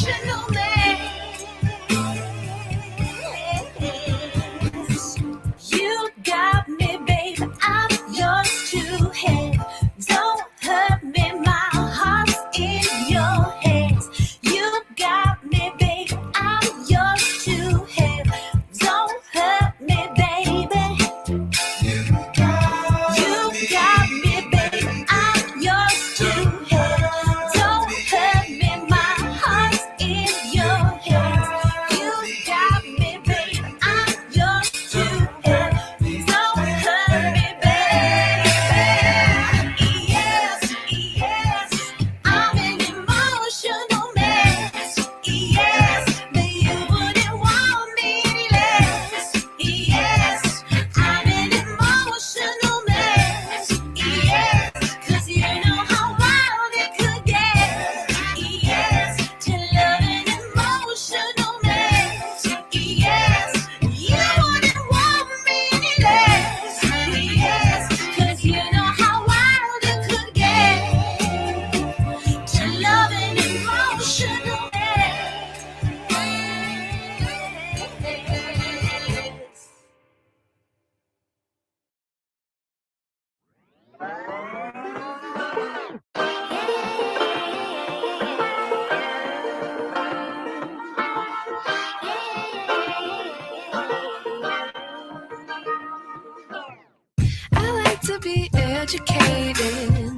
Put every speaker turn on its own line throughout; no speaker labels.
emotional mess. You got me, baby, I'm yours to have. Don't hurt me, my heart's in your hands. You got me, baby, I'm yours to have. Don't hurt me, baby. You got me, baby, I'm yours to have. Don't hurt me, my heart's in your hands. You got me, baby, I'm yours to have. Don't hurt me, baby. Yes, yes, I'm an emotional mess. Yes, but you wouldn't want me any less. Yes, I'm an emotional mess. Yes, 'cause you know how wild it could get. Yes, to love an emotional mess. Yes, you wouldn't want me any less. Yes, 'cause you know how wild it could get. To love an emotional mess.
I like to be educated,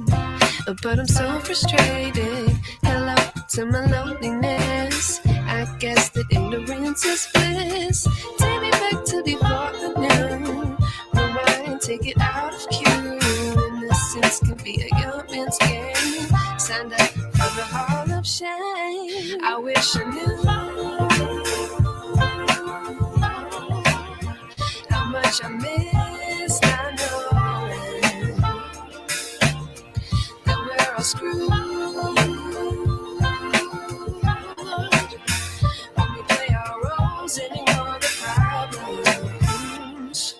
but I'm so frustrated. Hello to my loneliness. I guess that ignorance is bliss. Take me back to before the noon. Rewind, take it out of cue. Innocence can be a young man's game. Signed up for the hall of shame. I wish I knew how much I miss not knowing that we're all screwed when we play our roles and ignore the problems.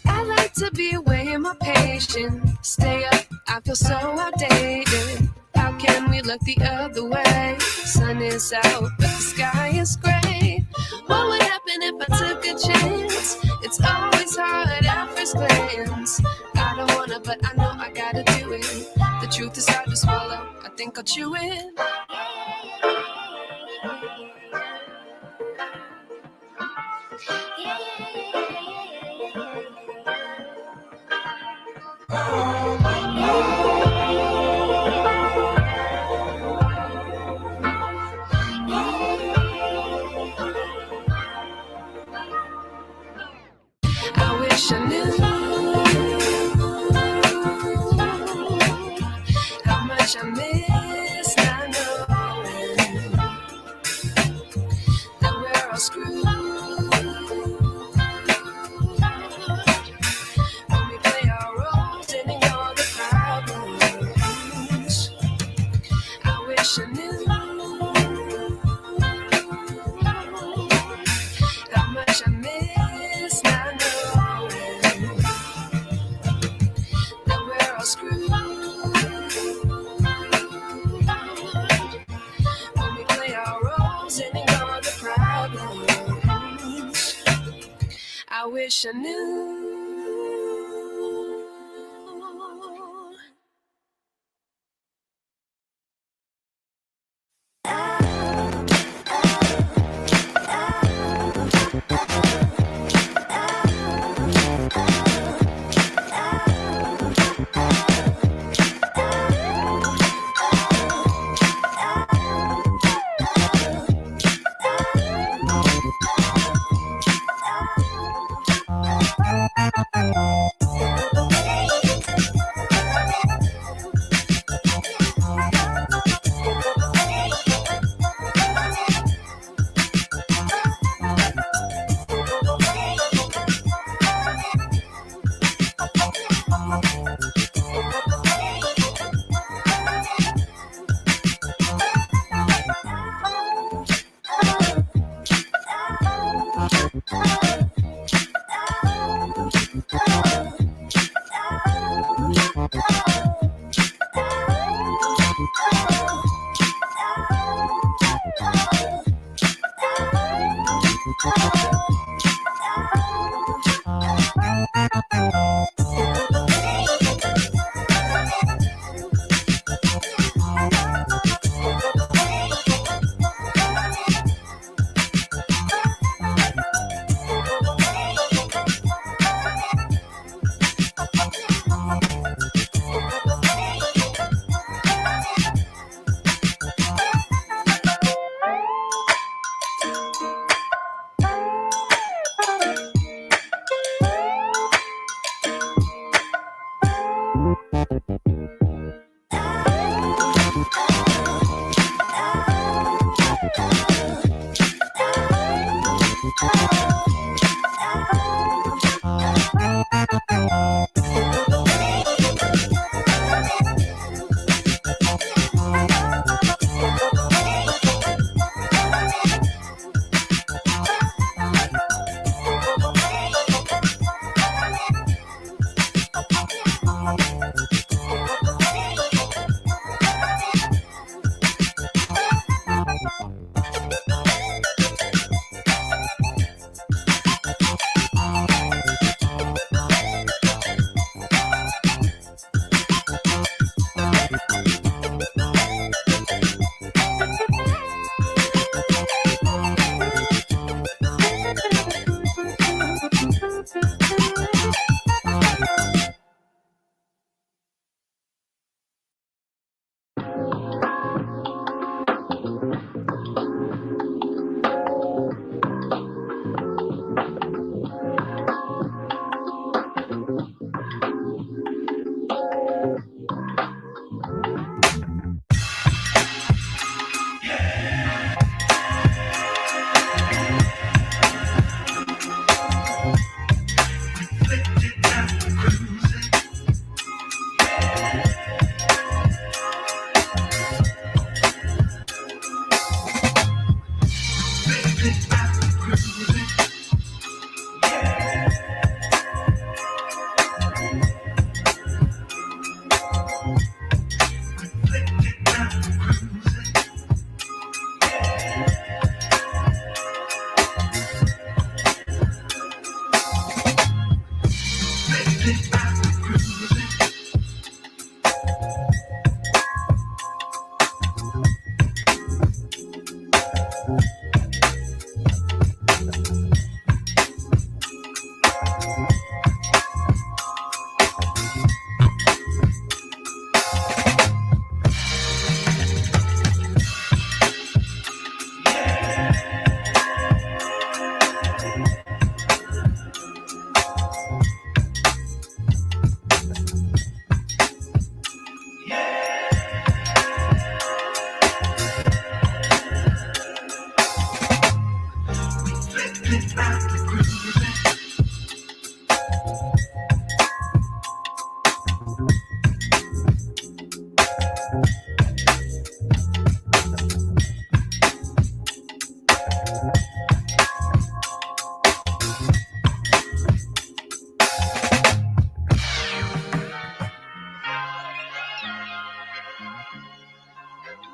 I like to be away in my patience. Stay up, I feel so outdated. How can we look the other way? Sun is out, but the sky is gray. What would happen if I took a chance? It's always hard at first glance. I don't wanna, but I know I gotta do it. The truth is hard to swallow, I think I'll chew it. I wish I knew how much I miss not knowing that we're all screwed when we play our roles and ignore the problems. I wish I knew how much I miss not knowing that we're all screwed when we play our roles and ignore the problems. I wish I knew.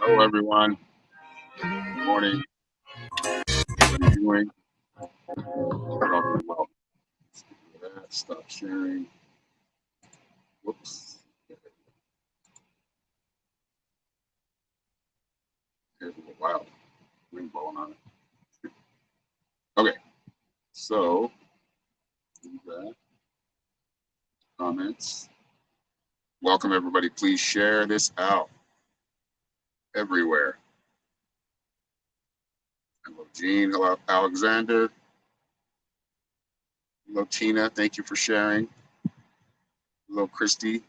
Hello, everyone. Good morning. What are you doing? Welcome, welcome. That. Stop sharing. Whoops. There's a little wild wind blowing on it. Okay, so do that. Comments. Welcome, everybody. Please share this out everywhere. Hello, Jean. Hello, Alexander. Hello, Tina. Thank you for sharing. Hello, Christy.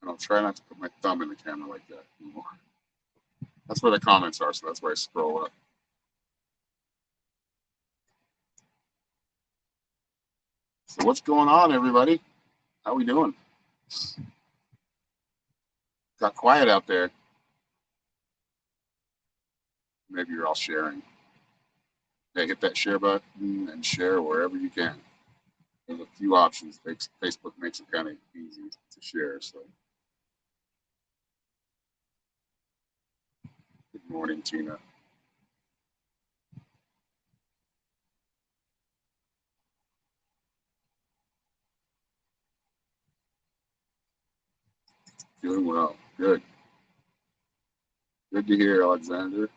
And I'll try not to put my thumb in the camera like that anymore. That's where the comments are, so that's where I scroll up. So what's going on, everybody? How we doing? Got quiet out there. Maybe you're all sharing. Hey, hit that share button and share wherever you can. There's a few options. Facebook makes it kind of easy to share. So, good morning, Tina. Doing well. Good. Good to hear, Alexander.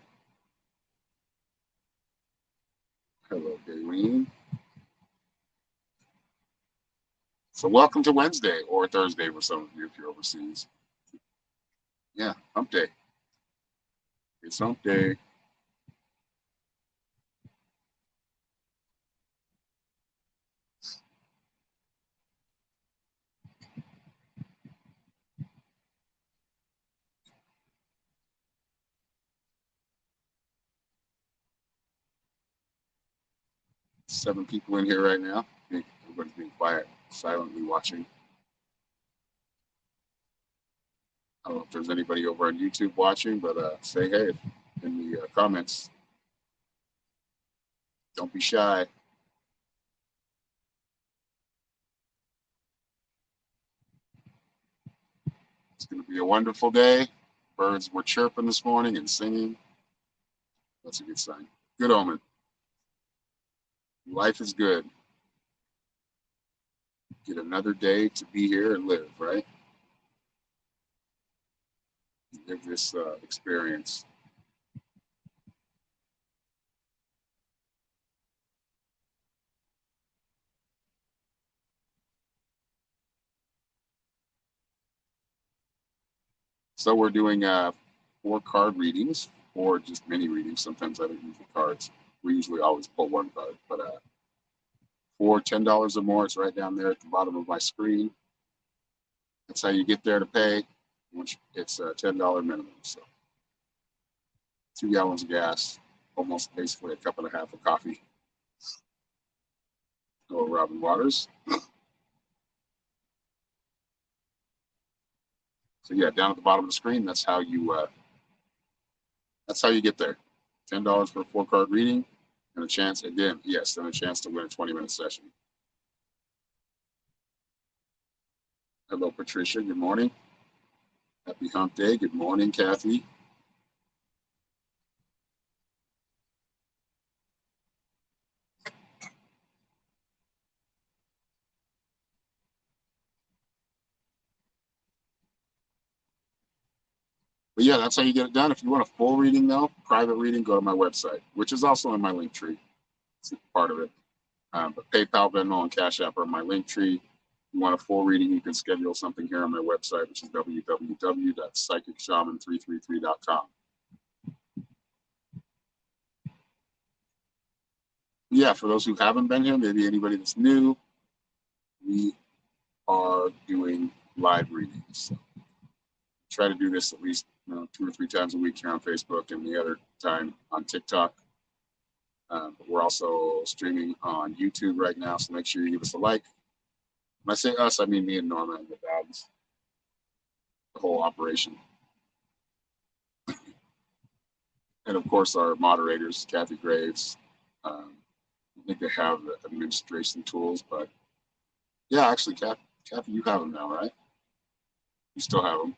Hello, Daylene. So, welcome to Wednesday or Thursday for some of you if you're overseas. Yeah, hump day. It's hump day. Seven people in here right now. I think everybody's being quiet, silently watching. I don't know if there's anybody over on YouTube watching, but say hey in the comments. Don't be shy. It's going to be a wonderful day. Birds were chirping this morning and singing. That's a good sign. Good omen. Life is good. Get another day to be here and live, right? Live this experience. So we're doing 4 card readings or just mini readings. Sometimes I don't use the cards. We usually always pull one card, but for $10 or more, it's right down there at the bottom of my screen. That's how you get there to pay. It's a $10 minimum. So 2 gallons of gas, almost basically a cup and a half of coffee. Hello, Robin Waters. So yeah, down at the bottom of the screen, that's how you get there. $10 for a 4 card reading and a chance again, yes, and a chance to win a 20-minute session. Hello, Patricia. Good morning. Happy hump day. Good morning, Kathy. But yeah, that's how you get it done. If you want a full reading, though, private reading, go to my website, which is also in my link tree. It's part of it. But PayPal, Venmo, and Cash App are my link tree. If you want a full reading, you can schedule something here on my website, which is www.psychicshaman333.com. Yeah, for those who haven't been here, maybe anybody that's new, we are doing live readings. So try to do this at least 2 or 3 times a week here on Facebook and the other time on TikTok. But we're also streaming on YouTube right now, so make sure you give us a like. When I say us, I mean me and Norma and the dogs, the whole operation. And of course, our moderators, Kathy Graves. I think they have the administration tools, but yeah, actually, Kathy, you have them now, right? You still have them.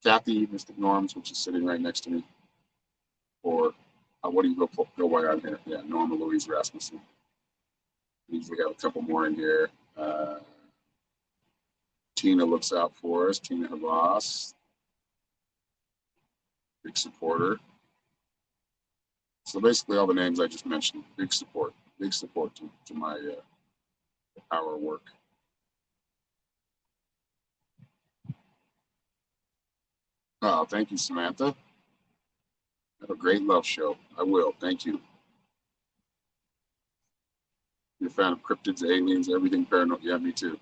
Kathy, Mystic Norms, which is sitting right next to me. Or what do you go by on here? Yeah, Norma Louise Rasmussen. We usually have a couple more in here. Tina looks out for us. Tina Havas, big supporter. So basically, all the names I just mentioned, big support to my power work. Oh, thank you, Samantha. Have a great love show. I will. Thank you. You're a fan of cryptids, aliens, everything paranormal. Yeah, me too.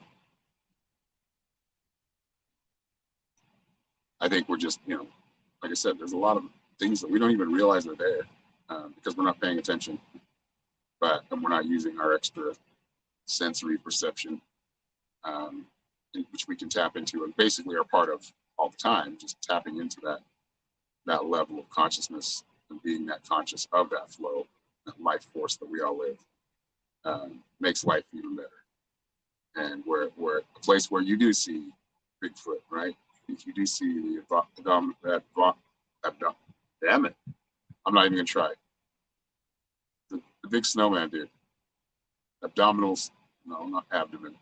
I think we're just, like I said, there's a lot of things that we don't even realize are there because we're not paying attention, and we're not using our extra sensory perception, which we can tap into and basically are part of all the time, just tapping into that level of consciousness and being that conscious of that flow life force that we all live, makes life even better. And we're a place where you do see Bigfoot, right? If you do see damn it, I'm not even gonna try. The big snowman dude, abdominals, no, not abdomen,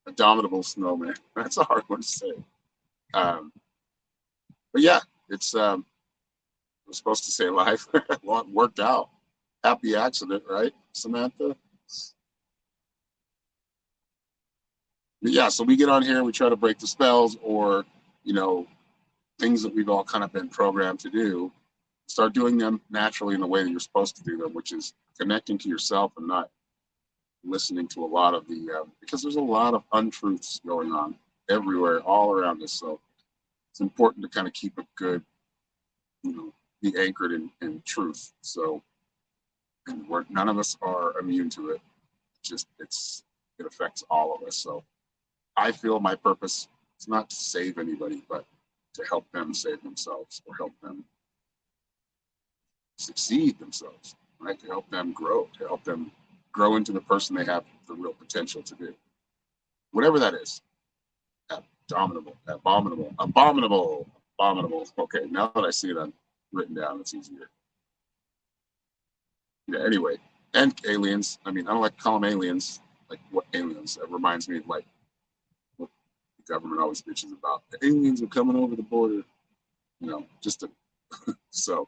abominable snowman. That's a hard one to say. But yeah, it's I was supposed to say live. Well, it worked out. Happy accident, right, Samantha? But yeah, so we get on here and we try to break the spells, or you know, things that we've all kind of been programmed to do. Start doing them naturally in the way that you're supposed to do them, which is connecting to yourself and not listening to a lot of the because there's a lot of untruths going on everywhere, all around us. So it's important to kind of keep a good, be anchored in truth. So, and none of us are immune to it. It affects all of us. So I feel my purpose is not to save anybody, but to help them save themselves, or help them succeed themselves, right? To help them grow into the person they have the real potential to be. Whatever that is. Abominable. Okay, now that I see it written down, it's easier. Yeah, anyway. And aliens. I mean, I don't like to call them aliens. Like, what aliens? That reminds me of like what the government always bitches about. The aliens are coming over the border. Just to so,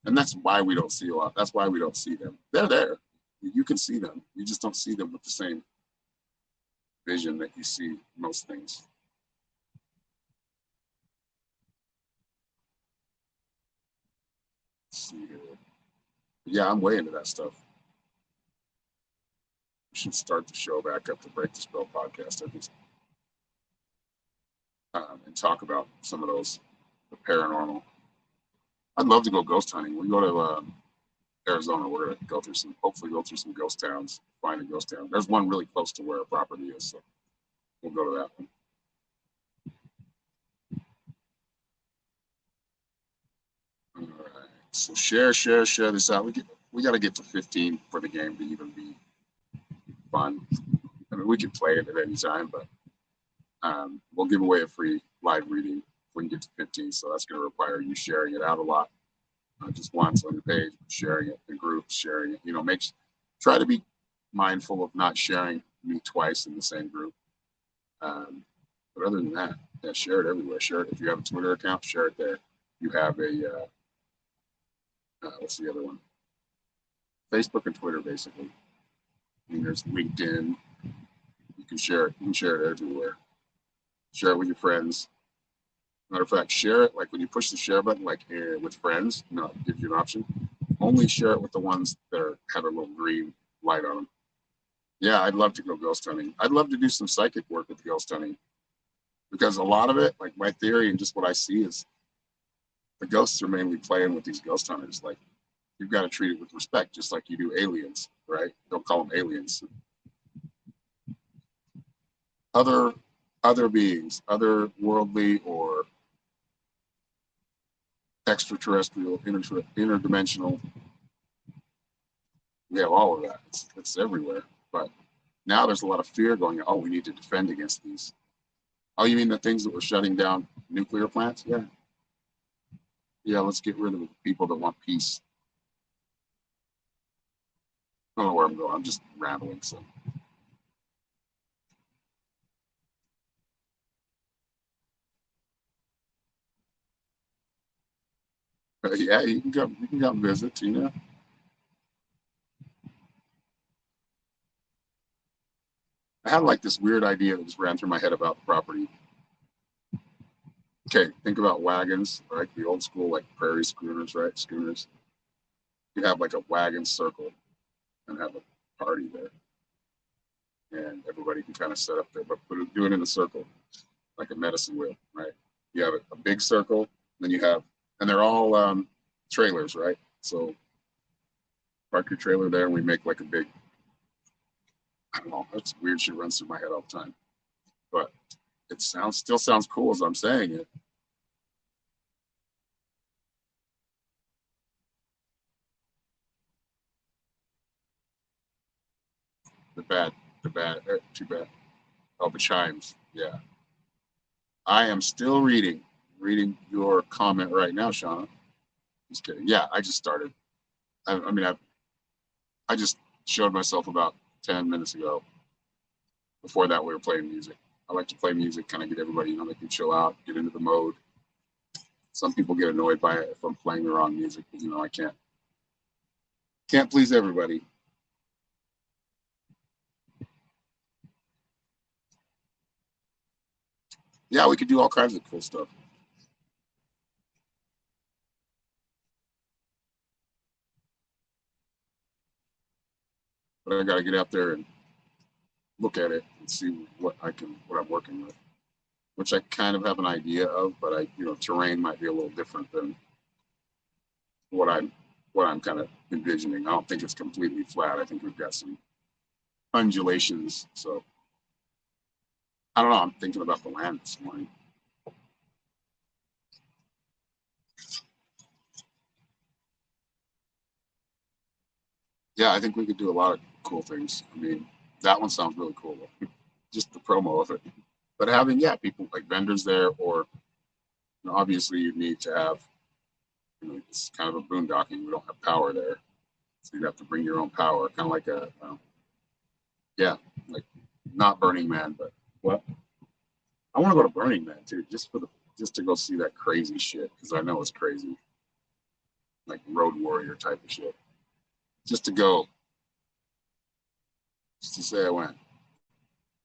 and that's why we don't see a lot. That's why we don't see them. They're there. You can see them. You just don't see them with the same vision that you see most things. Let's see here. Yeah, I'm way into that stuff. We should start the show back up, the Break the Spell podcast, and talk about some of those, the paranormal. I'd love to go ghost hunting. We go to Arizona. We're gonna hopefully go through some ghost towns, find a ghost town. There's one really close to where our property is, so we'll go to that one. All right. So share this out. We got to get to 15 for the game to even be fun. I mean, we can play it at any time, but we'll give away a free live reading if we can get to 15. So that's going to require you sharing it out a lot, not just once on your page, but sharing it in groups, sharing it. Try to be mindful of not sharing me twice in the same group. But other than that, yeah, share it everywhere. Share it if you have a Twitter account. Share it there. You have a what's the other one? Facebook and Twitter, basically. I mean, there's LinkedIn. You can share it. You can share it everywhere. Share it with your friends. Matter of fact, share it like when you push the share button, like with friends. It gives you an option. Only share it with the ones that have a little green light on them. Yeah, I'd love to go ghost hunting. I'd love to do some psychic work with ghost hunting, because a lot of it, like my theory and just what I see, is the ghosts are mainly playing with these ghost hunters. Like, you've got to treat it with respect, just like you do aliens, right? Don't call them aliens. Other beings, otherworldly or extraterrestrial, interdimensional. We have all of that. It's everywhere. But now there's a lot of fear going on. Oh, we need to defend against these. Oh, you mean the things that were shutting down nuclear plants? Yeah. Yeah, let's get rid of the people that want peace. I don't know where I'm going. I'm just rambling. So. Yeah, you can come visit, Tina. I had like this weird idea that just ran through my head about the property. Okay, think about wagons, like the old school, like prairie schooners, right? Schooners. You have like a wagon circle and have a party there, and everybody can kind of set up there, but do it in a circle, like a medicine wheel, right? You have a big circle, then and they're all trailers, right? So park your trailer there, and we make like a big. I don't know. That's weird shit runs through my head all the time, but it still sounds cool as I'm saying it. Too bad. Oh, the chimes. Yeah. I am still reading your comment right now, Shauna. Just kidding. Yeah, I just started. I mean, I just showed myself about 10 minutes ago. Before that, we were playing music. I like to play music, kind of get everybody, they can chill out, get into the mode. Some people get annoyed by it if I'm playing the wrong music, but I can't please everybody. Yeah, we could do all kinds of cool stuff. But I got to get out there and look at it and see what I'm working with, which I kind of have an idea of, but terrain might be a little different than what I'm kind of envisioning. I don't think it's completely flat. I think we've got some undulations. So I don't know. I'm thinking about the land this morning. Yeah, I think we could do a lot of cool things. I mean, that one sounds really cool. Just the promo of it. But having, people like vendors there, or obviously you need to have, it's kind of a boondocking. We don't have power there. So you have to bring your own power, kind of like like not Burning Man, but what? I want to go to Burning Man too, just to go see that crazy shit, because I know it's crazy, like Road Warrior type of shit. Just to go, just to say I went.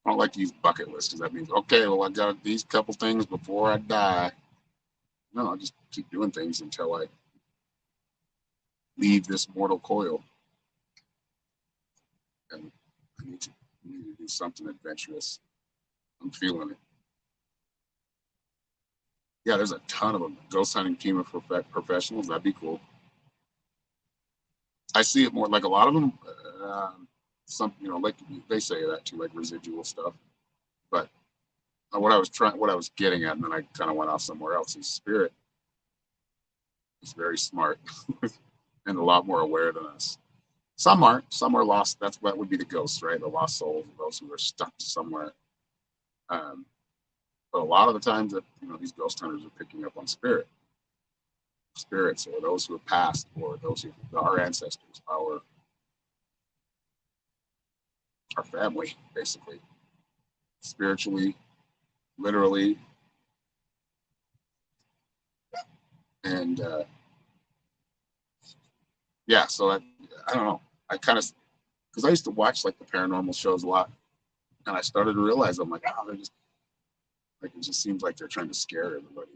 I don't like to use bucket list because that means, okay, well, I got these couple things before I die. No, I just keep doing things until I leave this mortal coil. And I need to do something adventurous. I'm feeling it. Yeah, there's a ton of them. Ghost hunting team of professionals. That'd be cool. I see it more like a lot of them. Some, like they say that too, like residual stuff. But what I was getting at, and then I kind of went off somewhere else. Is Spirit is very smart and a lot more aware than us. Some aren't. Some are lost. That would be the ghosts, right? The lost souls, those who are stuck somewhere. But a lot of the times that these ghost hunters are picking up on spirits, or those who have passed, or those who our ancestors, our family, basically, spiritually, literally, and So I don't know. I kind of, because I used to watch like the paranormal shows a lot, and I started to realize I'm like, they're just like, it just seems like they're trying to scare everybody.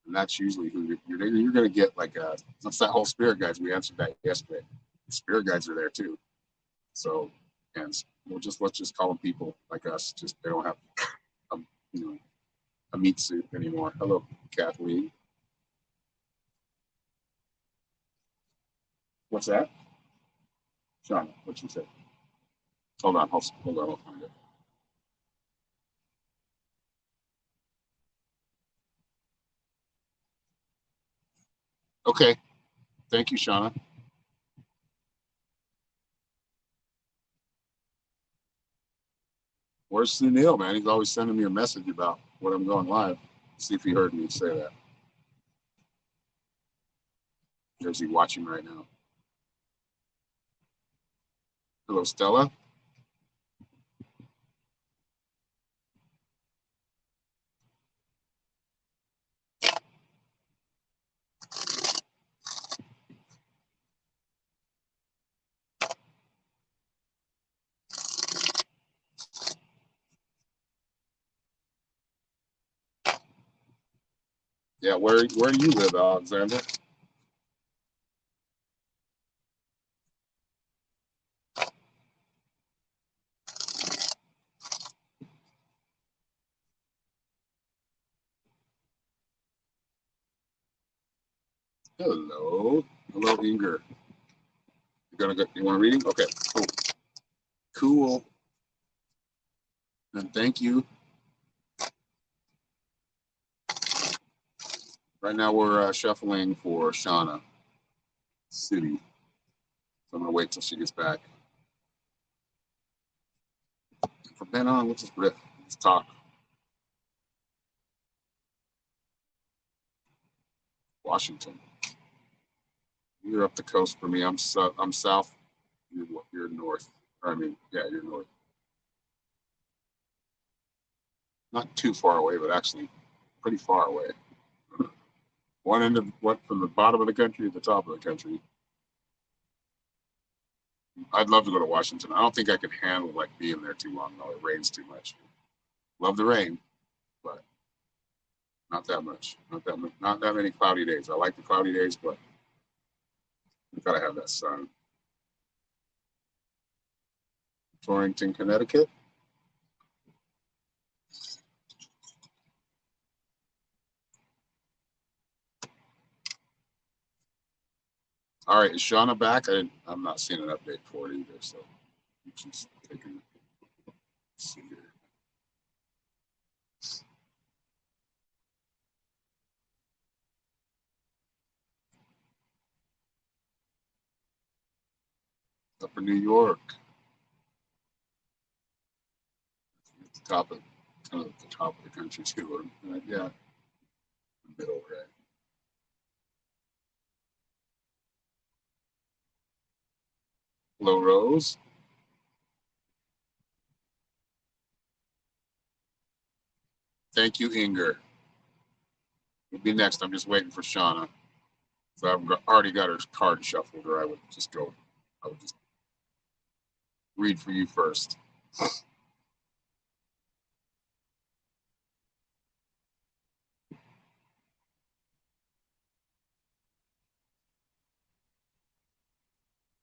And that's usually who you're going to get. Like, that's that whole spirit guides. We answered that yesterday. The spirit guides are there too. So, and let's just call them people like us. Just they don't have a, a meat suit anymore. Hello, Kathleen. What's that? Sean, what you say? Hold on, I'll find it. Okay, thank you, Shauna. Where's Sunil, man? He's always sending me a message about when I'm going live. See if he heard me say that. Or is he watching right now? Hello, Stella. Yeah, where do you live, Alexander? Hello. Hello, Inger. You want a reading? Okay, cool. Cool. And thank you. Right now we're shuffling for Shauna City. So I'm gonna wait till she gets back. never been on. Let's just riff. Let's talk. Washington. You're up the coast for me. I'm south. You're north. I mean, yeah, you're north. Not too far away, but actually pretty far away. One end of what from the bottom of the country to the top of the country. I'd love to go to Washington. I don't think I could handle like being there too long though. It rains too much. Love the rain, but not that much. Not that many cloudy days. I like the cloudy days, but you gotta have that sun. Torrington, Connecticut. All right, is Shauna back? I'm not seeing an update for it either, so she's taking. Let's see here. Upper New York, at the top of kind of at the top of the country too. Yeah, middle, right? Hello, Rose. Thank you, Inger. We'll be next. I'm just waiting for Shauna. So I've already got her card shuffled, or I would just go. I would just read for you first.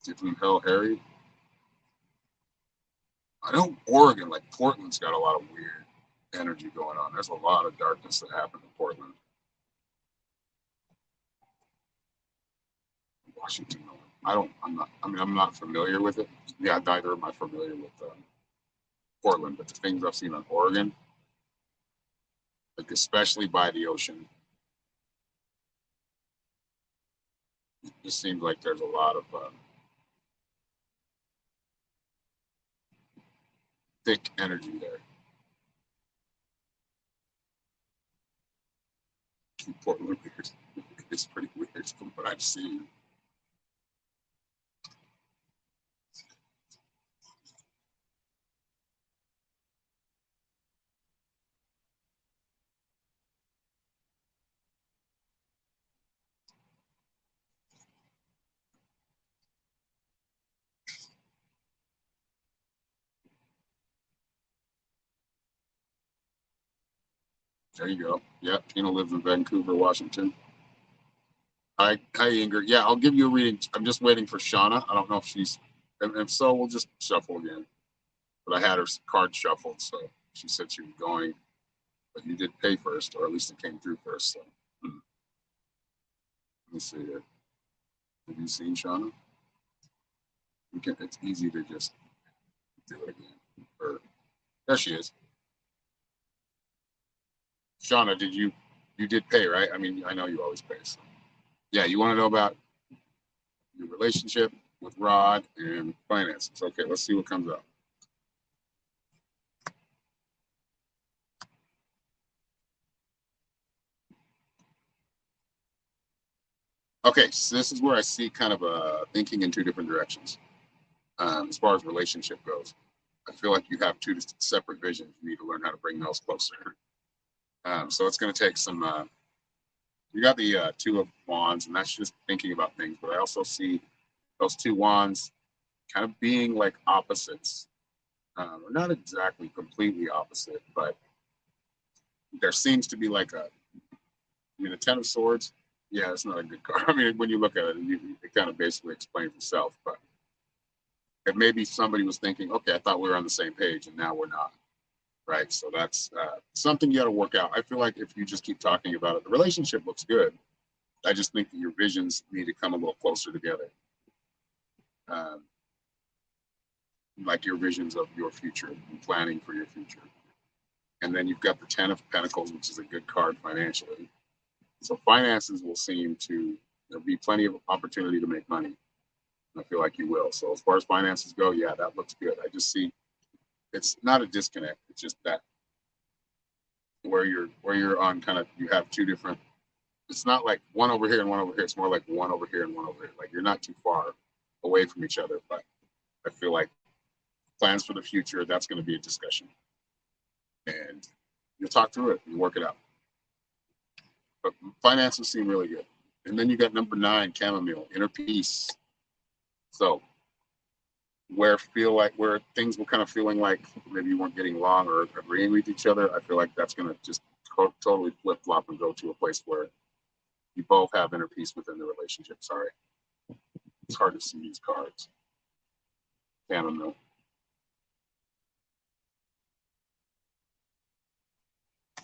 Different Hell Harry. I know Oregon, like Portland's got a lot of weird energy going on. There's a lot of darkness that happened in Portland. Washington. I'm not familiar with it. Yeah, neither am I familiar with Portland, but the things I've seen on Oregon, like especially by the ocean, it just seems like there's a lot of thick energy there. Portland weird. It's pretty weird from what I've seen. There you go. Yeah, Tina lives in Vancouver, Washington. Hi, Inger. Yeah, I'll give you a reading. I'm just waiting for Shauna. I don't know if she's, and if so, we'll just shuffle again. But I had her card shuffled, so she said she was going. But you did pay first, or at least it came through first. So let me see here. Have you seen Shauna? It's easy to just do it again. Or there she is. Shauna, you did pay, right? I mean, I know you always pay. So. Yeah, you want to know about your relationship with Rod and finances. Okay, let's see what comes up. Okay, so this is where I see kind of thinking in two different directions. As far as relationship goes, I feel like you have two separate visions. You need to learn how to bring those closer. So it's going to take some. You got the Two of Wands, and that's just thinking about things. But I also see those two wands kind of being like opposites. Not exactly completely opposite, but there seems to be like the Ten of Swords. Yeah, it's not a good card. I mean, when you look at it, it kind of basically explains itself. But if maybe somebody was thinking, okay, I thought we were on the same page, and now we're not, right? So that's something you got to work out. I feel like if you just keep talking about it, the relationship looks good. I just think that your visions need to come a little closer together. Like your visions of your future and planning for your future. And then you've got the Ten of Pentacles, which is a good card financially. So finances will seem to, there'll be plenty of opportunity to make money. I feel like you will. So as far as finances go, yeah, that looks good. I just see it's not a disconnect. It's just that where you're on kind of, you have two different, it's not like one over here and one over here. It's more like one over here and one over here. Like you're not too far away from each other, but I feel like plans for the future, that's going to be a discussion. And you'll talk through it and work it out. But finances seem really good. And then you got number 9, chamomile, inner peace. So where things were kind of feeling like maybe you weren't getting along or agreeing with each other, I feel like that's going to just totally flip flop and go to a place where you both have inner peace within the relationship. Sorry, it's hard to see these cards. Chamomile.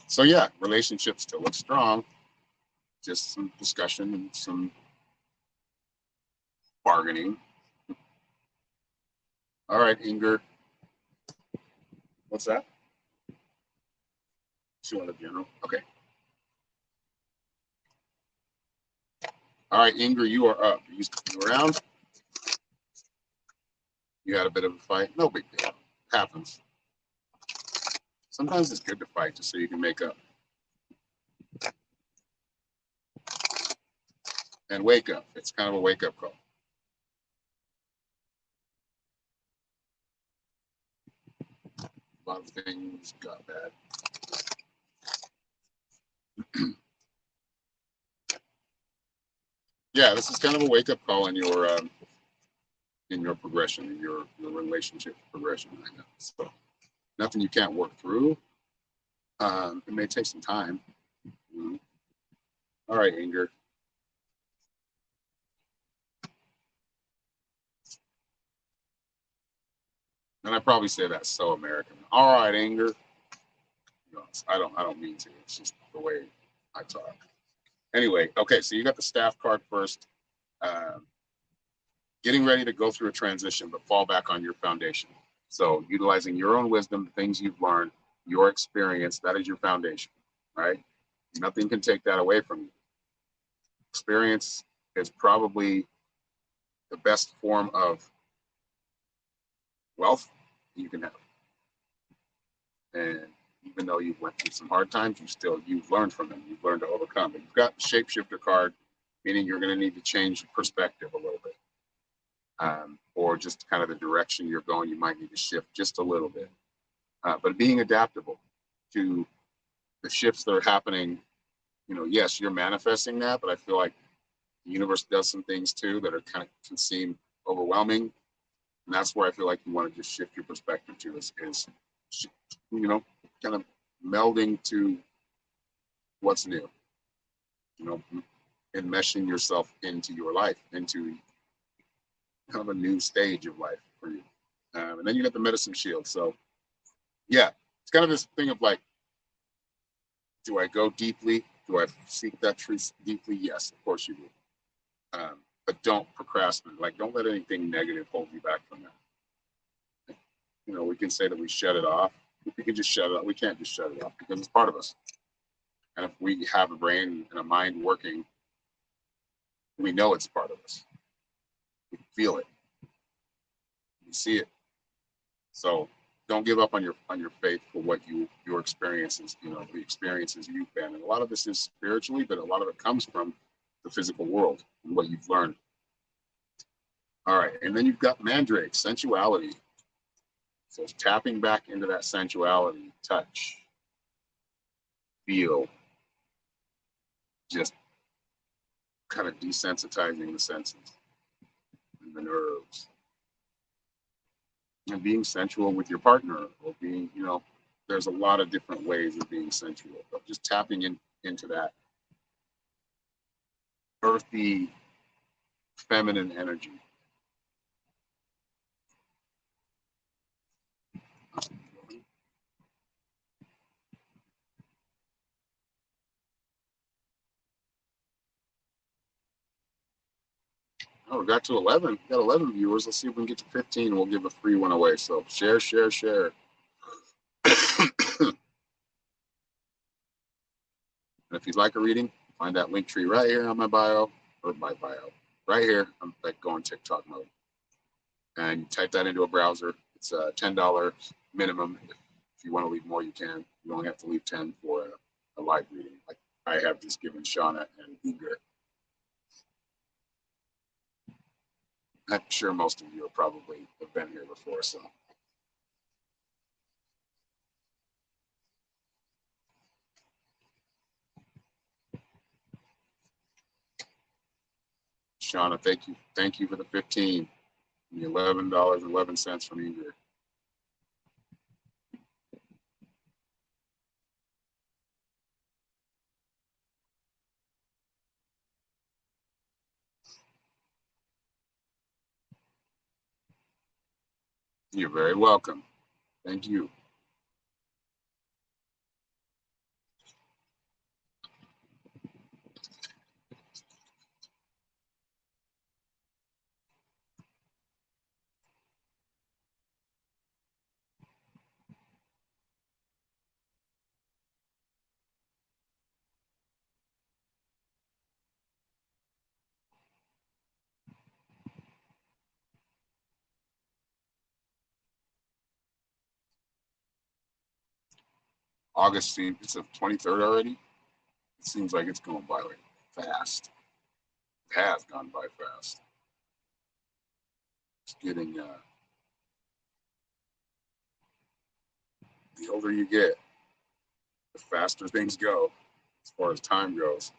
So yeah, relationship still looks strong. Just some discussion and some bargaining. All right, Inger. What's that? She wanted general. Okay. All right, Inger, you are up. You around? You had a bit of a fight. No big deal. Happens. Sometimes it's good to fight just so you can make up. And wake up. It's kind of a wake-up call. A lot of things got bad. Yeah, this is kind of a wake-up call in your progression, in your relationship progression right now. So nothing you can't work through. It may take some time. All right, Inger. And I probably say that's so American. All right, Inger. No, I don't mean to. It's just the way I talk. Anyway, okay, so you got the staff card first. Getting ready to go through a transition, but fall back on your foundation. So utilizing your own wisdom, the things you've learned, your experience, that is your foundation, right? Nothing can take that away from you. Experience is probably the best form of wealth you can have. And even though you've went through some hard times, you've learned from them. You've learned to overcome. But you've got the shapeshifter card, meaning you're going to need to change perspective a little bit. Or just kind of the direction you're going, you might need to shift just a little bit. But being adaptable to the shifts that are happening, yes, you're manifesting that, but I feel like the universe does some things too that are can seem overwhelming. And that's where I feel like you want to just shift your perspective to is kind of melding to what's new, and meshing yourself into your life, into kind of a new stage of life for you. And then you got the medicine shield. So yeah, it's kind of this thing of like, do I go deeply? Do I seek that truth deeply? Yes, of course you do. But don't procrastinate. Like, don't let anything negative hold you back from that. We can say that we shut it off. We can just shut it off. We can't just shut it off because it's part of us. And if we have a brain and a mind working, we know it's part of us. We feel it. We see it. So don't give up on your faith for what your experiences, the experiences you've been. And a lot of this is spiritually, but a lot of it comes from the physical world and what you've learned. All right, and then you've got Mandrake, sensuality. So it's tapping back into that sensuality, touch, feel, just kind of desensitizing the senses and the nerves. And being sensual with your partner, or being, there's a lot of different ways of being sensual, but just tapping into that earthy, feminine energy. Oh, we got to 11. We got 11 viewers. Let's see if we can get to 15. We'll give a free one away. So share. And if you'd like a reading, find that link tree right here on my bio, or my bio, right here. I'm like going TikTok mode. And you type that into a browser. It's $10 minimum. If you want to leave more, you can. You only have to leave 10 for a live reading. Like I have just given Shauna and Uber. I'm sure most of you have probably have been here before, so. Shauna, thank you. Thank you for the 15 and the $11.11 from Uber. You're very welcome. Thank you. August, it's the 23rd already. It seems like it's going by like fast. It has gone by fast. It's getting, the older you get, the faster things go as far as time goes.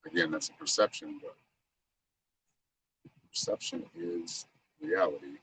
Again, that's a perception, but perception is reality.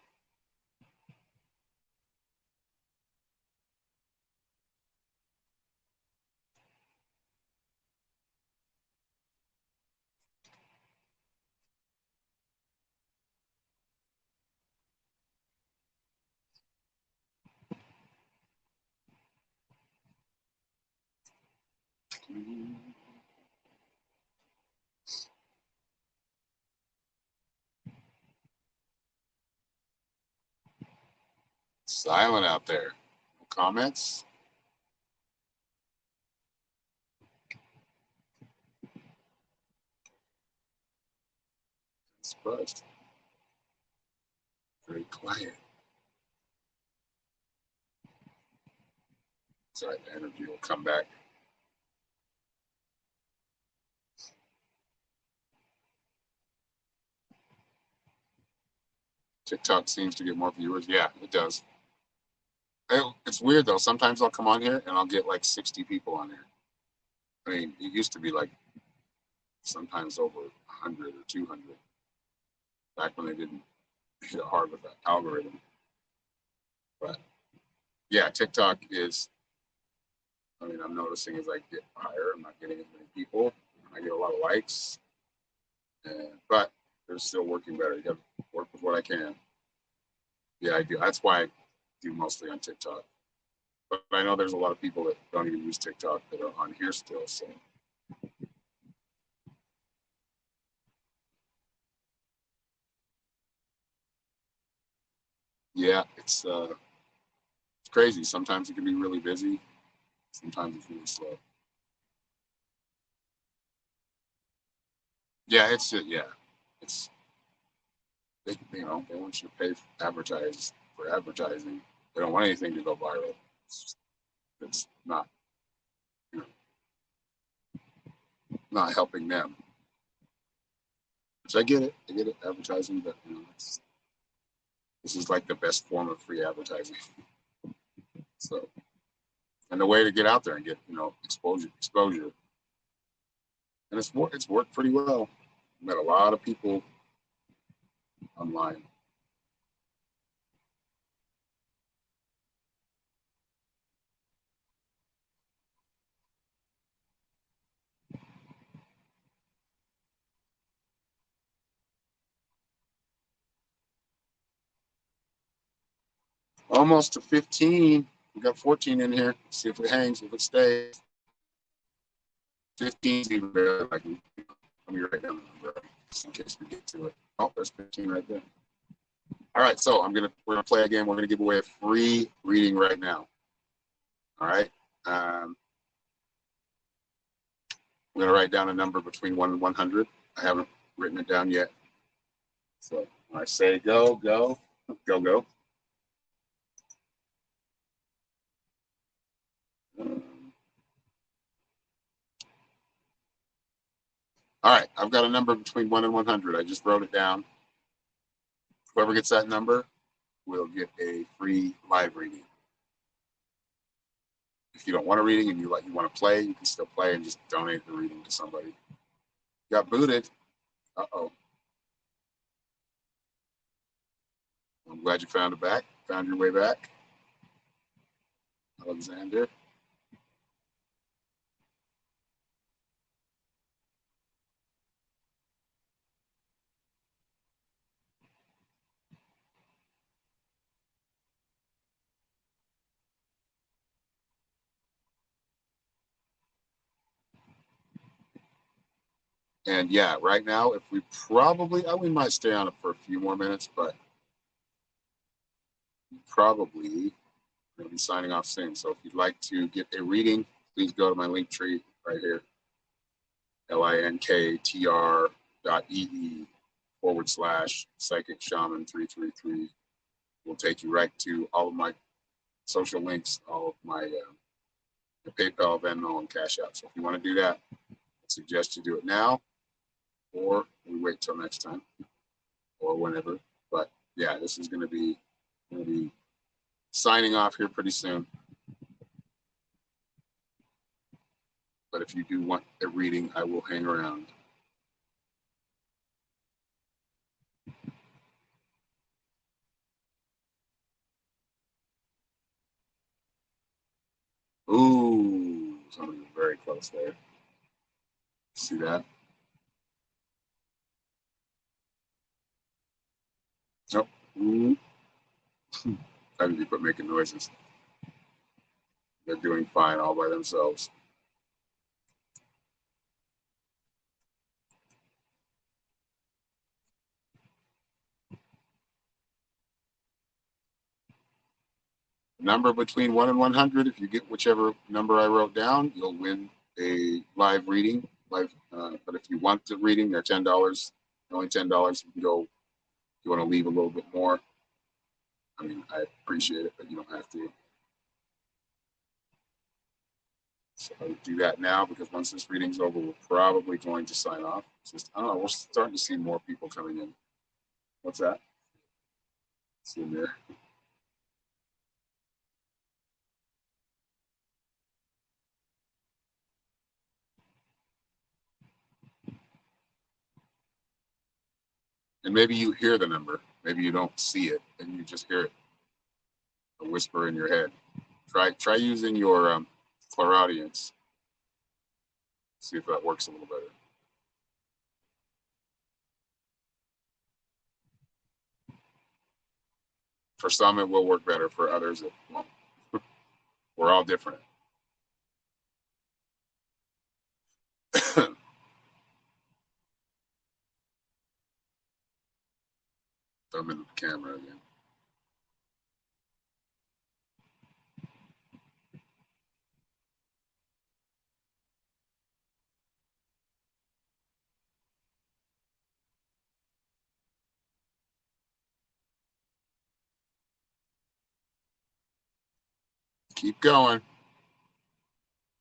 Silent out there. No comments? Surprised. Very quiet. Sorry, the energy will come back. TikTok seems to get more viewers. Yeah, it does. It's weird though. Sometimes I'll come on here and I'll get like 60 people on here. I mean, it used to be like sometimes over 100 or 200 back when they didn't hit it hard with that algorithm. But yeah, TikTok is, I mean, I'm noticing as I get higher, I'm not getting as many people. I get a lot of likes, but they're still working better. You got to work with what I can. Yeah, I do. That's why I do mostly on TikTok. But I know there's a lot of people that don't even use TikTok that are on here still. So yeah, it's crazy. Sometimes it can be really busy. Sometimes it's really slow. Yeah, it's they want you to pay for advertising. They don't want anything to go viral. It's not, you know, not helping them. So I get it. Advertising, but this is like the best form of free advertising. So, and the way to get out there and get exposure, and it's worked pretty well. Met a lot of people online. Almost to 15. We got 14 in here. See if it hangs, if it stays. 15 is even better. Let me write down the number just in case we get to it. Oh, there's 15 right there. All right, so we're gonna play a game. We're gonna give away a free reading right now. All right. We're gonna write down a number between 1 and 100. I haven't written it down yet. So when I say go, go, go, go. All right, I've got a number between 1 and 100. I just wrote it down. Whoever gets that number will get a free live reading. If you don't want a reading and you want to play, you can still play and just donate the reading to somebody. Got booted. Uh-oh. I'm glad you found it back. Found your way back. Alexander. And yeah, right now, if we we might stay on it for a few more minutes, but probably going to be signing off soon. So if you'd like to get a reading, please go to my link tree right here, linktr.ee/psychic shaman 333. Will take you right to all of my social links, all of my PayPal, Venmo, and Cash App. So if you want to do that, I suggest you do it now, or we wait till next time, or whenever. But yeah, this is going to be signing off here pretty soon. But if you do want a reading, I will hang around. Ooh, something very close there. See that? Nope. Ooh. I didn't quit making noises. They're doing fine all by themselves. Number between 1 and 100. If you get whichever number I wrote down, you'll win a live reading. But if you want the reading, they're $10. Only $10. You can go. If you want to leave a little bit more, I mean, I appreciate it, but you don't have to. So I'll do that now because once this reading's over, we're probably going to sign off. It's just, I don't know, we're starting to see more people coming in. What's that? It's in there. And maybe you hear the number. Maybe you don't see it and you just hear it, a whisper in your head. Try using your clairaudience. See if that works a little better. For some, it will work better. For others, it won't. We're all different. I'm in the camera again. Keep going.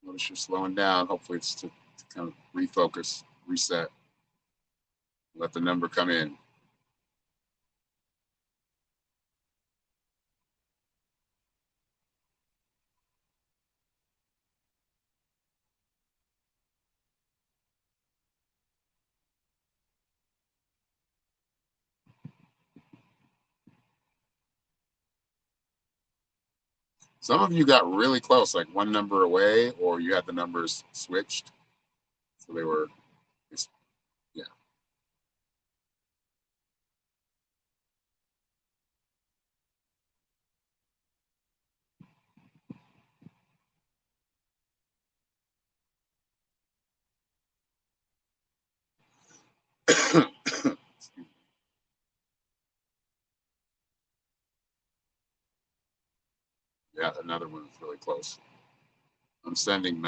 Notice you're slowing down. Hopefully, it's to kind of refocus, reset, let the number come in. Some of you got really close, like one number away, or you had the numbers switched. So they were, yeah. Yeah, another one is really close. I'm speaking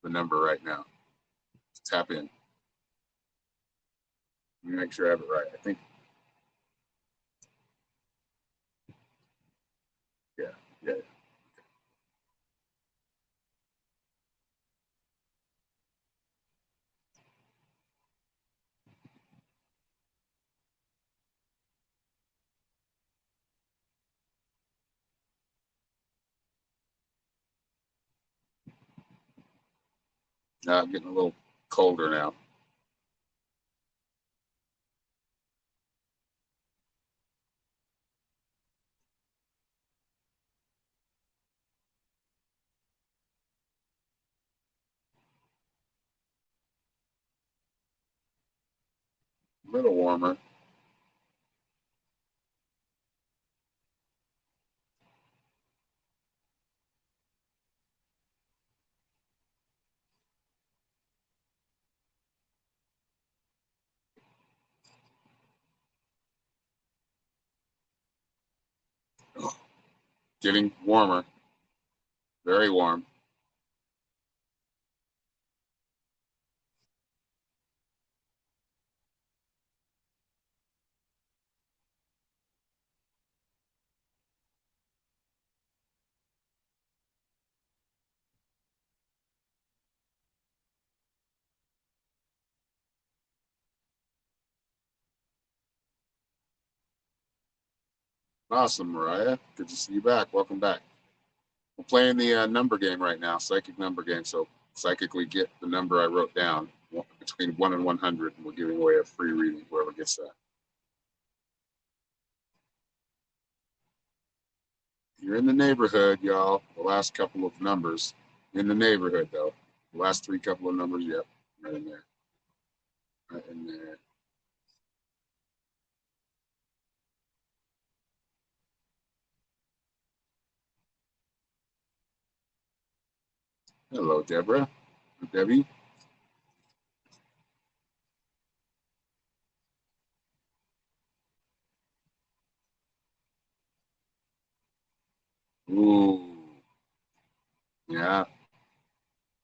the number right now. Tap in. Let me make sure I have it right. I think, yeah, yeah. Getting a little colder now. A little warmer. Getting warmer. Very warm. Awesome, Mariah. Good to see you back. Welcome back. We're playing the number game right now, psychic number game. So psychically get the number I wrote down between 1 and 100, and we're giving away a free reading, whoever gets that. You're in the neighborhood, y'all. The last couple of numbers. In the neighborhood, though. The last three couple of numbers, yep. Right in there. Right in there. Hello, Deborah. Debbie. Ooh. Yeah.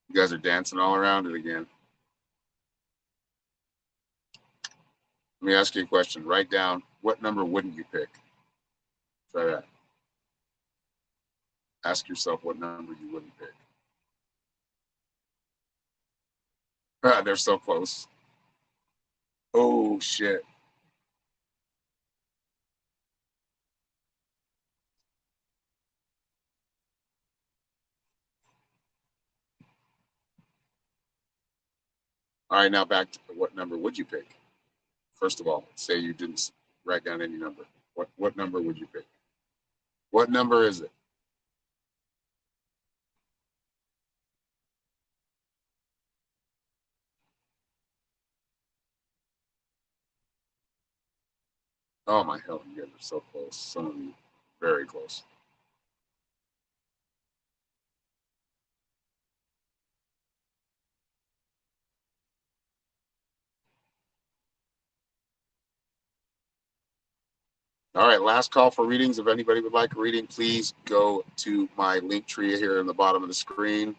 You guys are dancing all around it again. Let me ask you a question. Write down, what number wouldn't you pick? Try that. Ask yourself what number you wouldn't pick. They're so close. Oh, shit. All right, now back to what number would you pick? First of all, say you didn't write down any number. What number would you pick? What number is it? Oh my hell, you guys are so close. Some of you very close. All right, last call for readings. If anybody would like a reading, please go to my link tree here in the bottom of the screen.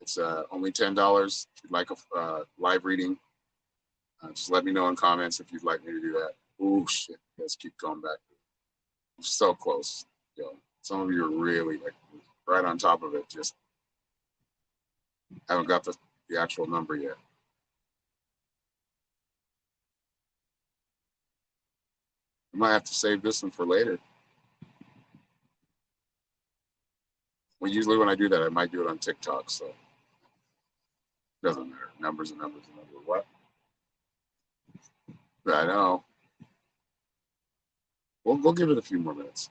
It's only $10. If you'd like a live reading, just let me know in comments if you'd like me to do that. Oh shit, you guys keep going back. So close. Yo, some of you are really like right on top of it. Just haven't got the actual number yet. I might have to save this one for later. Well, usually when I do that, I might do it on TikTok. So it doesn't matter. Numbers and numbers and numbers. What? I know. We'll give it a few more minutes.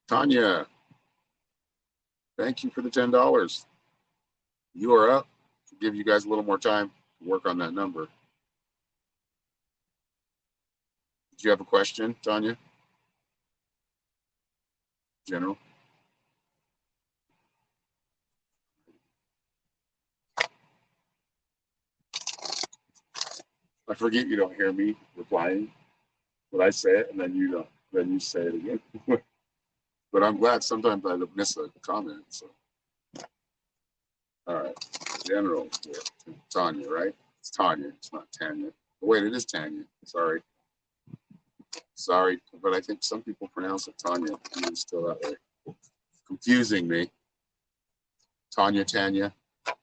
Tanya, thank you for the $10. You are up. To give you guys a little more time to work on that number. Did you have a question, Tanya? General? I forget you don't hear me replying, but I say it and then you don't. Then you say it again. But I'm glad sometimes I miss a comment. So, all right, General here. Tanya, right? It's Tanya. It's not Tanya. Oh, wait, it is Tanya. Sorry. Sorry, but I think some people pronounce it Tanya. It's still that way. Confusing me. Tanya, Tanya. I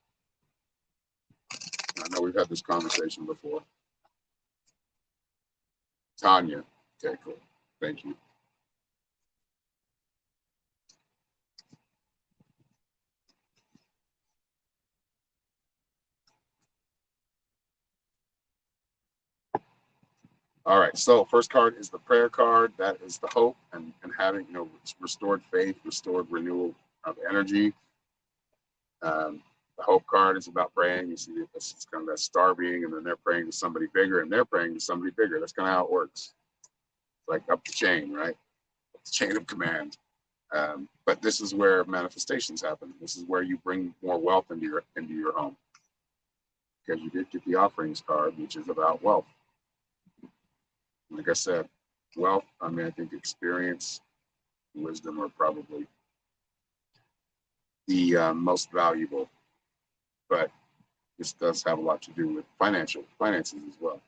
know we've had this conversation before. Tanya. Okay, cool. Thank you. All right. So first card is the prayer card. That is the hope and having restored faith, restored renewal of energy. The hope card is about praying. You see, it's kind of that star being, and then they're praying to somebody bigger, and they're praying to somebody bigger. That's kind of how it works. It's like up the chain, right? Up the chain of command. But this is where manifestations happen. This is where you bring more wealth into your home, because you did get the offerings card, which is about wealth. Like I said, wealth. I mean, I think experience, wisdom are probably the most valuable, but this does have a lot to do with finances as well.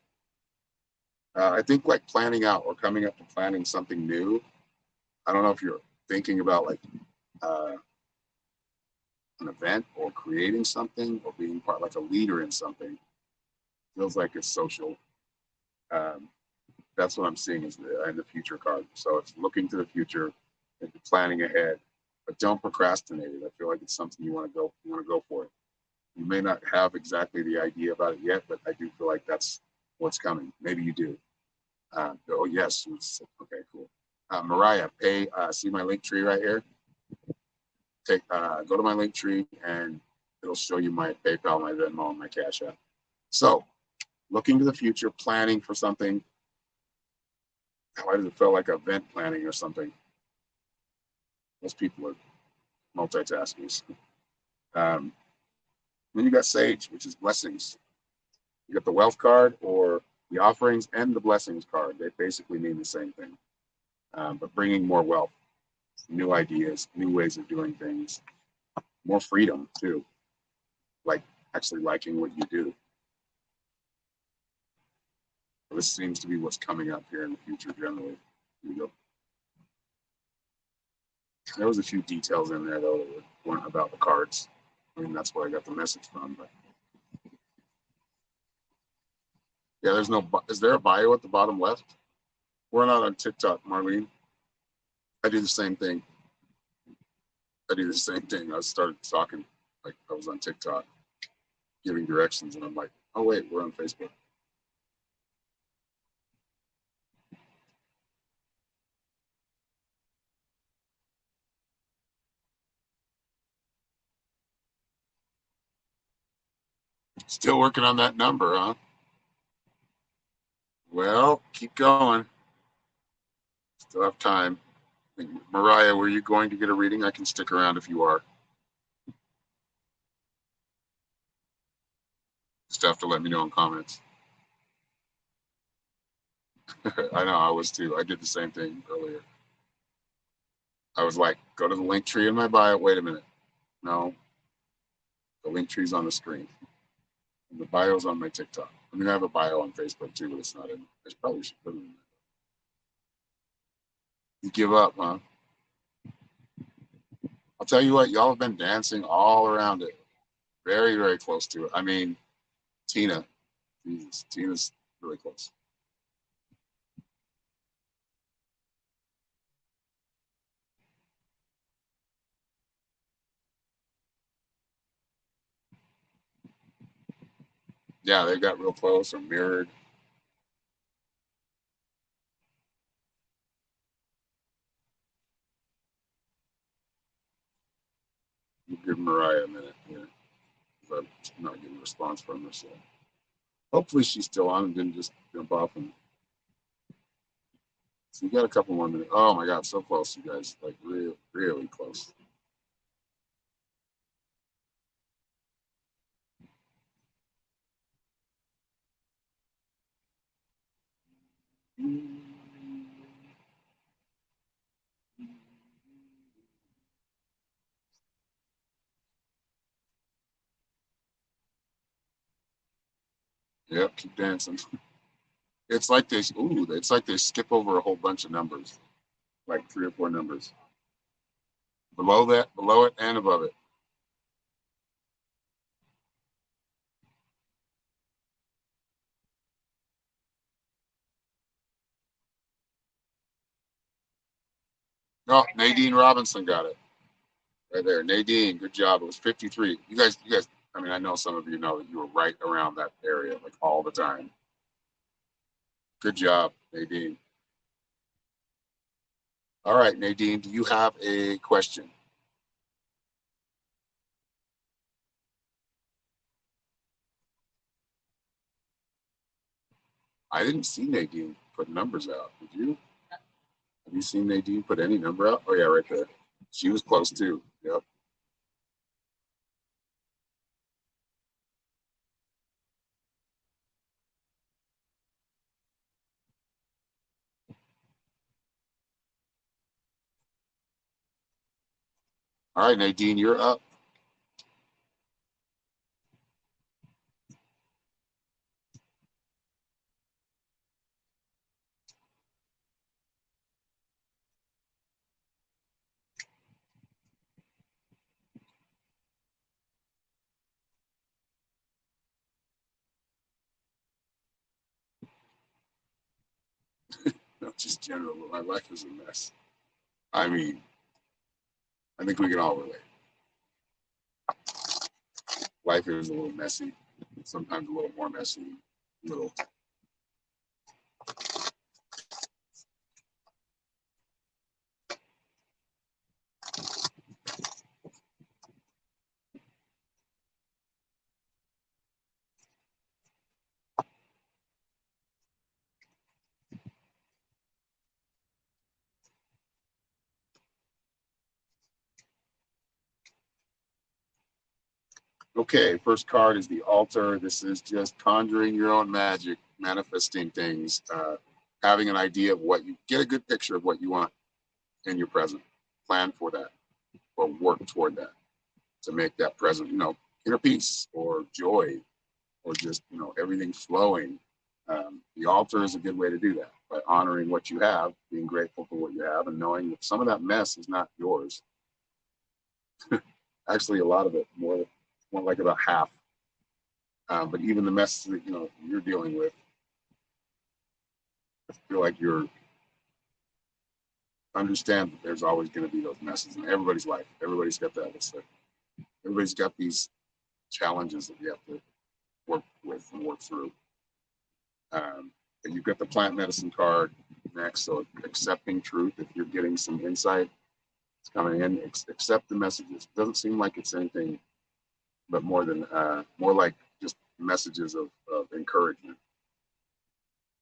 I think like planning out or coming up to planning something new. I don't know if you're thinking about like uh, an event or creating something or being part like a leader in something. Feels like it's social. Um, that's what I'm seeing is in the future card. So it's looking to the future and planning ahead, but don't procrastinate it. I feel like it's something you want to go for it. You may not have exactly the idea about it yet, but I do feel like that's what's coming. Maybe you do. Oh yes, okay, cool. Mariah, see my link tree right here. Go to my link tree and it'll show you my PayPal, my Venmo, and my Cash App. So, looking to the future, planning for something. Why does it feel like event planning or something? Most people are multitasking. Then you got Sage, which is blessings. You got the wealth card or the offerings and the blessings card. They basically mean the same thing, but bringing more wealth, new ideas, new ways of doing things, more freedom too, like actually liking what you do. This seems to be what's coming up here in the future generally. Here we go. There was a few details in there though that weren't about the cards. I mean, that's where I got the message from. But yeah, there's no. Is there a bio at the bottom left? We're not on TikTok, Marlene. I do the same thing. I started talking like I was on TikTok, giving directions, and I'm like, oh wait, we're on Facebook. Still working on that number, huh? Well, keep going. Still have time. Mariah, were you going to get a reading? I can stick around if you are. Just have to let me know in comments. I know I was too. I did the same thing earlier. I was like, go to the link tree in my bio. Wait a minute. No, the link tree's on the screen. And the bio's on my TikTok. I mean, I have a bio on Facebook too, but it's not in. I probably should put it in there. You give up, huh? I'll tell you what, y'all have been dancing all around it. Very, very close to it. I mean, Tina. Jesus, Tina's really close. Yeah, they got real close or mirrored. You give Mariah a minute here. But I'm not getting a response from her, so hopefully she's still on and didn't just jump off. And so you got a couple more minutes. Oh my God, so close, you guys! Like really, really close. Yep, keep dancing. It's like they it's like they skip over a whole bunch of numbers, like 3 or 4 numbers. Below that, below it, and above it. Oh, Nadine Robinson got it right there. Nadine, good job. It was 53. You guys. I mean, I know some of you know that you were right around that area like all the time. Good job, Nadine. All right, Nadine, do you have a question? I didn't see Nadine put numbers out. Did you? Have you seen Nadine put any number out? Oh yeah, right there. She was close too. Yep. All right, Nadine, you're up. No, just general. My life is a mess. I mean, I think we can all relate. Life is a little messy. Sometimes a little more messy. A little. Okay, first card is the altar. This is just conjuring your own magic, manifesting things, having an idea of what you get a good picture of what you want in your present. Plan for that or work toward that to make that present, inner peace or joy or just, everything flowing. The altar is a good way to do that by honoring what you have, being grateful for what you have, and knowing that some of that mess is not yours. Actually, a lot of it, more like about half. But even the mess that you're dealing with, I feel like you're understand that there's always going to be those messes in everybody's life. Everybody's got that. It's like everybody's got these challenges that you have to work with and work through. And you've got the plant medicine card next, so accepting truth. If you're getting some insight, it's coming in. Accept the messages. It doesn't seem like it's anything, but more like just messages of encouragement.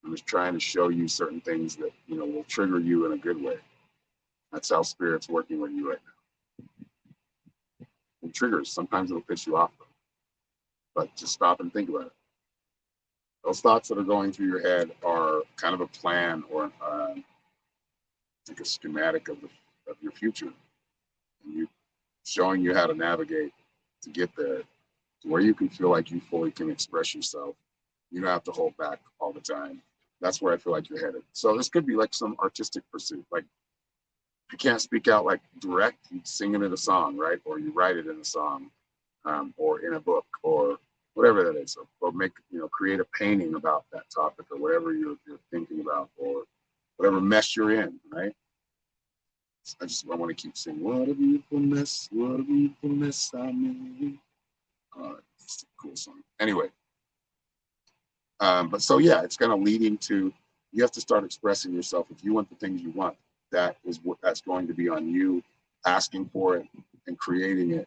I'm just trying to show you certain things that will trigger you in a good way. That's how spirit's working with you right now. And triggers, sometimes it'll piss you off, but just stop and think about it. Those thoughts that are going through your head are kind of a plan or like a schematic of your future, and you showing you how to navigate to get there to where you can feel like you fully can express yourself. You don't have to hold back all the time. That's where I feel like you're headed. So this could be like some artistic pursuit. Like you can't speak out like direct, you sing it in a song, right? Or you write it in a song, or in a book, or whatever that is, or make create a painting about that topic, or whatever you're thinking about, or whatever mess you're in, right? I want to keep saying, "What a beautiful mess, what a beautiful mess I made." It's a cool song. Anyway, but so yeah, it's kind of leading to you have to start expressing yourself. If you want the things you want, that's going to be on you asking for it and creating it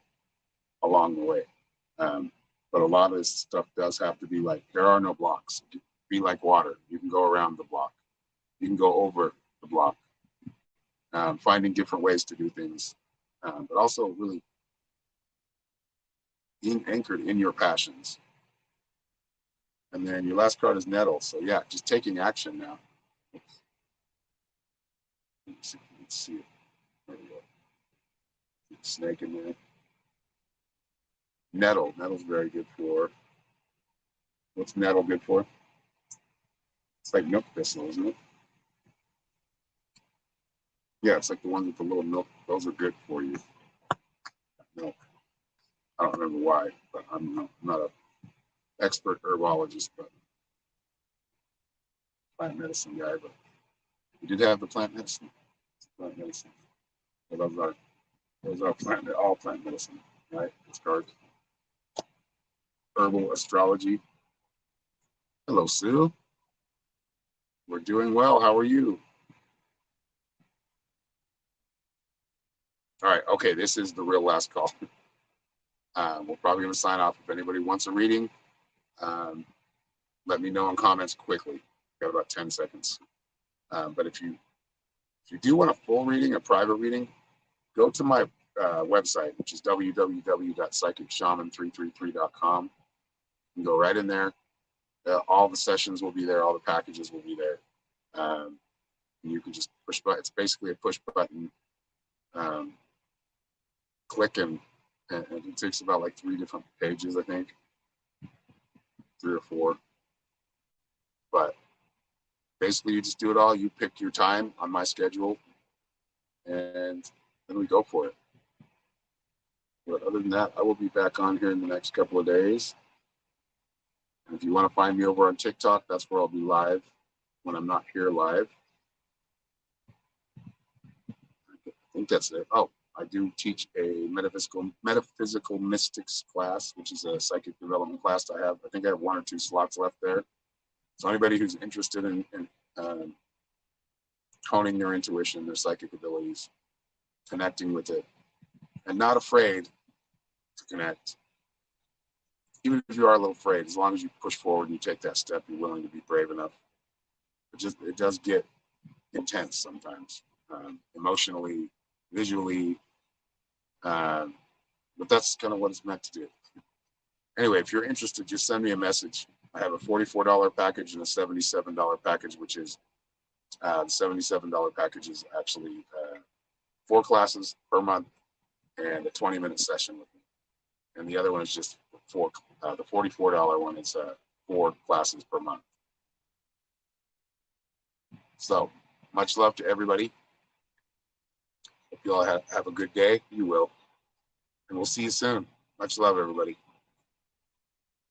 along the way. Um, but a lot of this stuff does have to be like there are no blocks. Be like water. You can go around the block. You can go over the block. Finding different ways to do things, but also really being anchored in your passions. And then your last card is nettle. So yeah, just taking action now. Let's see it. There we go. Snake in there. Nettle. Nettle's very good for. What's nettle good for? It's like milk thistle, isn't it? Yeah, it's like the ones with the little milk. Those are good for you. Milk. I don't remember why, but I'm not an expert herbologist, but plant medicine guy. But we did have the plant medicine. Plant medicine. So those are all plant medicine, right? It's called herbal astrology. Hello, Sue. We're doing well. How are you? All right. Okay. This is the real last call. We're probably going to sign off. If anybody wants a reading, let me know in comments quickly. Got about 10 seconds. But if you do want a full reading, a private reading, go to my website, which is www.psychicshaman333.com. You can go right in there. All the sessions will be there. All the packages will be there. And you can just push button. It's basically a push button. Click and it takes about like 3 different pages, I think, 3 or 4. But basically, you just do it all. You pick your time on my schedule, and then we go for it. But other than that, I will be back on here in the next couple of days. And if you want to find me over on TikTok, that's where I'll be live when I'm not here live. I think that's it. Oh, I do teach a metaphysical mystics class, which is a psychic development class I have. I think I have 1 or 2 slots left there. So anybody who's interested in honing their intuition, their psychic abilities, connecting with it, and not afraid to connect. Even if you are a little afraid, as long as you push forward and you take that step, you're willing to be brave enough. It does get intense sometimes, emotionally, visually, but that's kind of what it's meant to do. Anyway, if you're interested, just send me a message. I have a $44 package and a $77 package, which is the $77 package is actually 4 classes per month and a 20-minute session with me. And the other one is just the $44 one is 4 classes per month. So much love to everybody. Hope you all have a good day. You will. And we'll see you soon. Much love, everybody.